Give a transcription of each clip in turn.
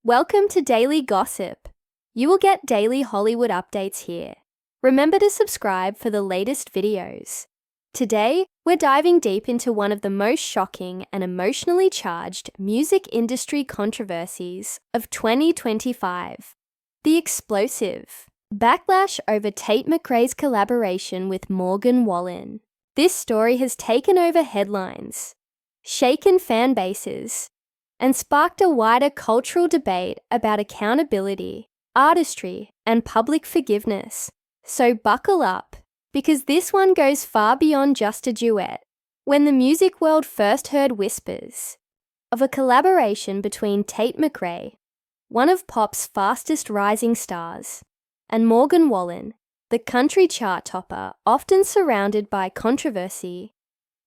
Welcome to Daily Gossip. You will get daily Hollywood updates here. Remember to subscribe for the latest videos. Today, we're diving deep into one of the most shocking and emotionally charged music industry controversies of 2025. The explosive backlash over Tate McRae's collaboration with Morgan Wallen. This story has taken over headlines, shaken fan bases, and sparked a wider cultural debate about accountability, artistry, and public forgiveness. So buckle up, because this one goes far beyond just a duet. When the music world first heard whispers of a collaboration between Tate McRae, one of pop's fastest rising stars, and Morgan Wallen, the country chart topper often surrounded by controversy,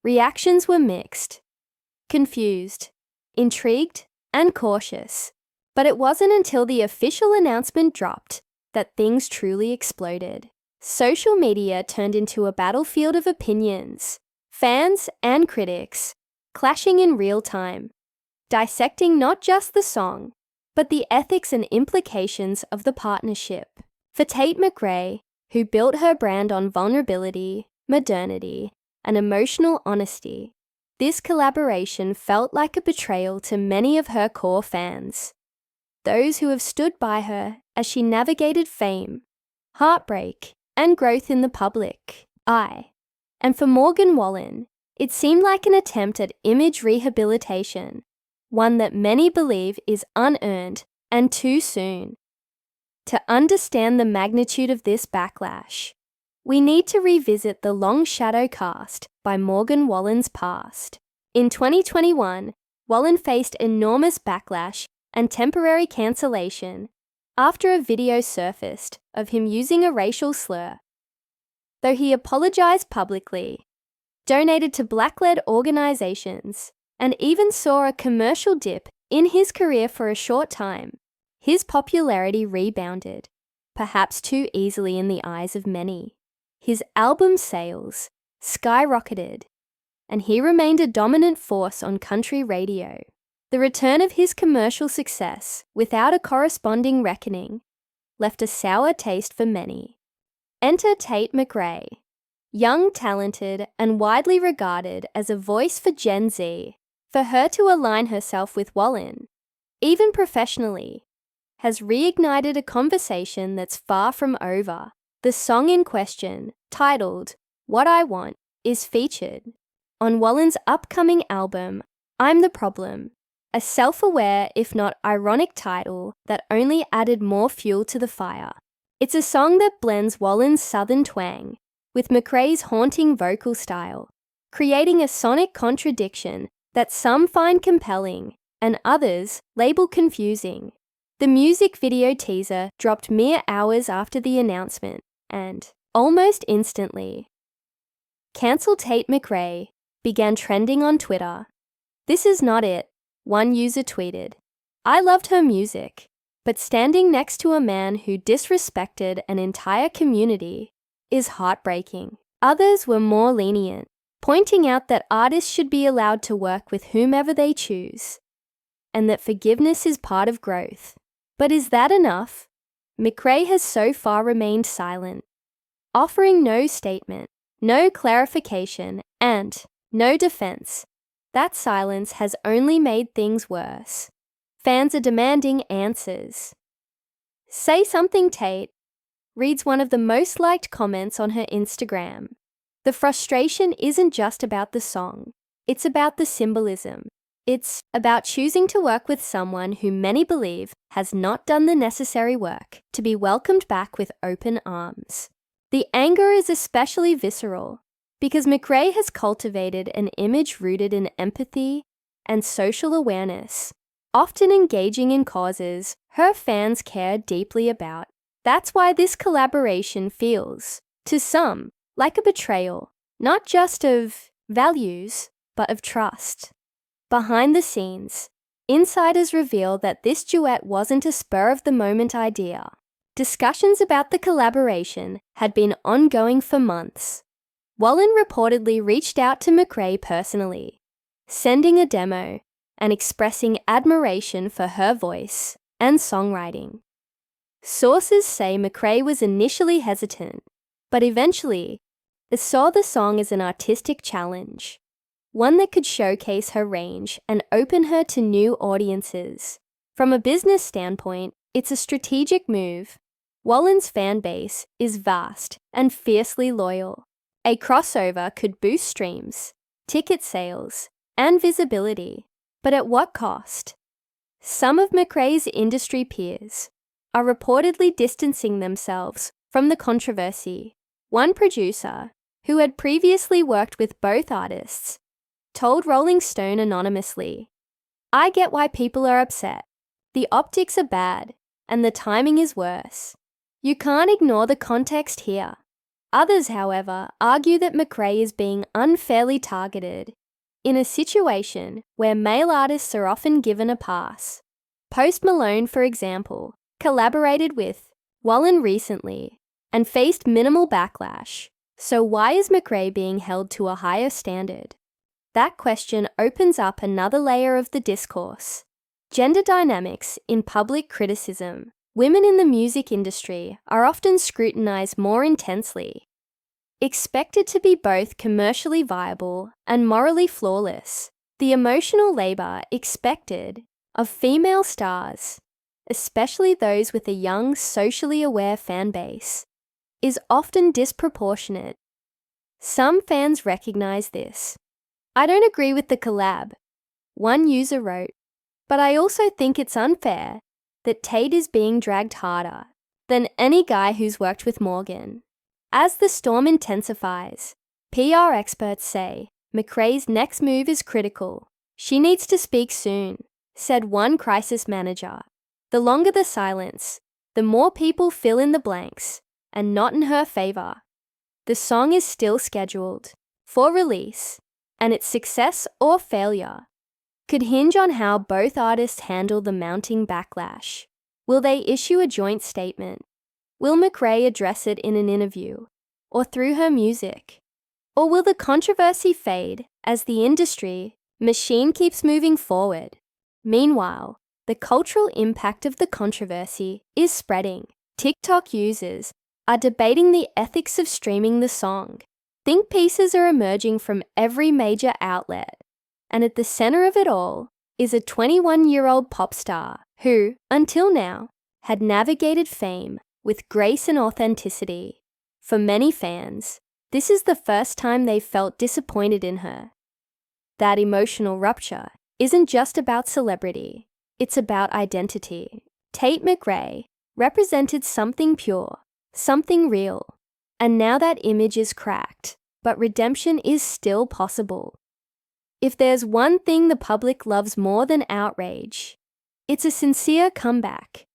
reactions were mixed, confused, intrigued, and cautious. But it wasn't until the official announcement dropped that things truly exploded. Social media turned into a battlefield of opinions, fans and critics clashing in real time, dissecting not just the song, but the ethics and implications of the partnership. For Tate McRae, who built her brand on vulnerability, modernity, and emotional honesty, this collaboration felt like a betrayal to many of her core fans, those who have stood by her as she navigated fame, heartbreak, and growth in the public eye. And for Morgan Wallen, it seemed like an attempt at image rehabilitation, one that many believe is unearned and too soon. To understand the magnitude of this backlash, we need to revisit the long shadow cast by Morgan Wallen's past. In 2021, Wallen faced enormous backlash and temporary cancellation after a video surfaced of him using a racial slur. Though he apologized publicly, donated to Black-led organizations, and even saw a commercial dip in his career for a short time, his popularity rebounded, perhaps too easily in the eyes of many. His album sales skyrocketed, and he remained a dominant force on country radio. The return of his commercial success, without a corresponding reckoning, left a sour taste for many. Enter Tate McRae, young, talented, and widely regarded as a voice for Gen Z. For her to align herself with Wallen, even professionally, has reignited a conversation that's far from over. The song in question, titled What I Want, is featured on Wallen's upcoming album, I'm the Problem, a self-aware, if not ironic title that only added more fuel to the fire. It's a song that blends Wallen's southern twang with McRae's haunting vocal style, creating a sonic contradiction that some find compelling and others label confusing. The music video teaser dropped mere hours after the announcement, and, almost instantly, "Cancel Tate McRae" began trending on Twitter. "This is not it," one user tweeted. "I loved her music, but standing next to a man who disrespected an entire community is heartbreaking." Others were more lenient, pointing out that artists should be allowed to work with whomever they choose, and that forgiveness is part of growth. But is that enough? McRae has so far remained silent, offering no statement, no clarification, and no defense. That silence has only made things worse. Fans are demanding answers. "Say something, Tate," reads one of the most liked comments on her Instagram. The frustration isn't just about the song, it's about the symbolism. It's about choosing to work with someone who many believe has not done the necessary work to be welcomed back with open arms. The anger is especially visceral because McRae has cultivated an image rooted in empathy and social awareness, often engaging in causes her fans care deeply about. That's why this collaboration feels, to some, like a betrayal, not just of values, but of trust. Behind the scenes, insiders reveal that this duet wasn't a spur-of-the-moment idea. Discussions about the collaboration had been ongoing for months. Wallen reportedly reached out to McRae personally, sending a demo and expressing admiration for her voice and songwriting. Sources say McRae was initially hesitant, but eventually saw the song as an artistic challenge, one that could showcase her range and open her to new audiences. From a business standpoint, it's a strategic move. Wallen's fan base is vast and fiercely loyal. A crossover could boost streams, ticket sales, and visibility, but at what cost? Some of McRae's industry peers are reportedly distancing themselves from the controversy. One producer, who had previously worked with both artists, told Rolling Stone anonymously, "I get why people are upset. The optics are bad, and the timing is worse. You can't ignore the context here." Others, however, argue that McRae is being unfairly targeted in a situation where male artists are often given a pass. Post Malone, for example, collaborated with Wallen recently and faced minimal backlash. So why is McRae being held to a higher standard? That question opens up another layer of the discourse. Gender dynamics in public criticism. Women in the music industry are often scrutinized more intensely, expected to be both commercially viable and morally flawless. The emotional labor expected of female stars, especially those with a young, socially aware fan base, is often disproportionate. Some fans recognize this. "I don't agree with the collab," one user wrote, "but I also think it's unfair that Tate is being dragged harder than any guy who's worked with Morgan." As the storm intensifies, PR experts say McRae's next move is critical. "She needs to speak soon," said one crisis manager. "The longer the silence, the more people fill in the blanks, and not in her favor." The song is still scheduled for release, and its success or failure could hinge on how both artists handle the mounting backlash. Will they issue a joint statement? Will McRae address it in an interview or through her music? Or will the controversy fade as the industry machine keeps moving forward? Meanwhile, the cultural impact of the controversy is spreading. TikTok users are debating the ethics of streaming the song. Think pieces are emerging from every major outlet, and at the center of it all is a 21-year-old pop star who, until now, had navigated fame with grace and authenticity. For many fans, this is the first time they've felt disappointed in her. That emotional rupture isn't just about celebrity, it's about identity. Tate McRae represented something pure, something real, and now that image is cracked, but redemption is still possible. If there's one thing the public loves more than outrage, it's a sincere comeback.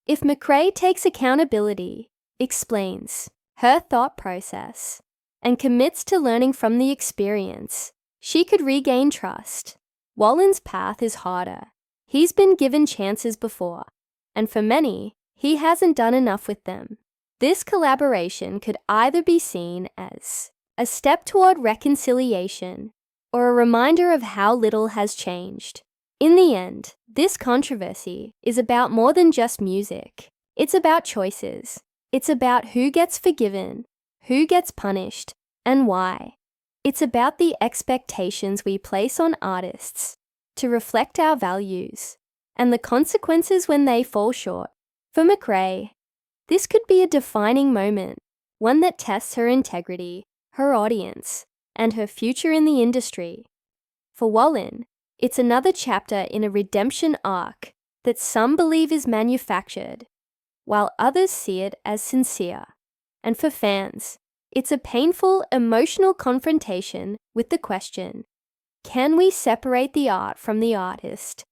If McRae takes accountability, explains her thought process, and commits to learning from the experience, she could regain trust. Wallen's path is harder. He's been given chances before, and for many, he hasn't done enough with them. This collaboration could either be seen as a step toward reconciliation or a reminder of how little has changed. In the end, this controversy is about more than just music. It's about choices. It's about who gets forgiven, who gets punished, and why. It's about the expectations we place on artists to reflect our values and the consequences when they fall short. For McRae, this could be a defining moment, one that tests her integrity, her audience, and her future in the industry. For Wallen, it's another chapter in a redemption arc that some believe is manufactured, while others see it as sincere. And for fans, it's a painful, emotional confrontation with the question, can we separate the art from the artist?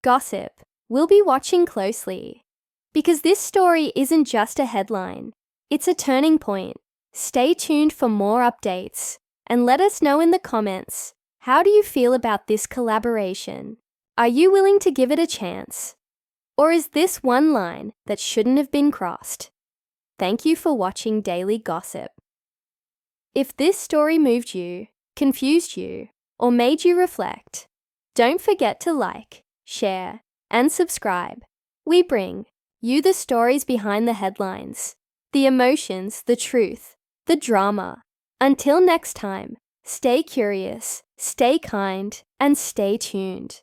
Gossip. We'll be watching closely, because this story isn't just a headline, it's a turning point. Stay tuned for more updates, and let us know in the comments, how do you feel about this collaboration? Are you willing to give it a chance? Or is this one line that shouldn't have been crossed? Thank you for watching Daily Gossip. If this story moved you, confused you, or made you reflect, don't forget to like, share, and subscribe. We bring you the stories behind the headlines, the emotions, the truth, the drama. Until next time, stay curious, stay kind, and stay tuned.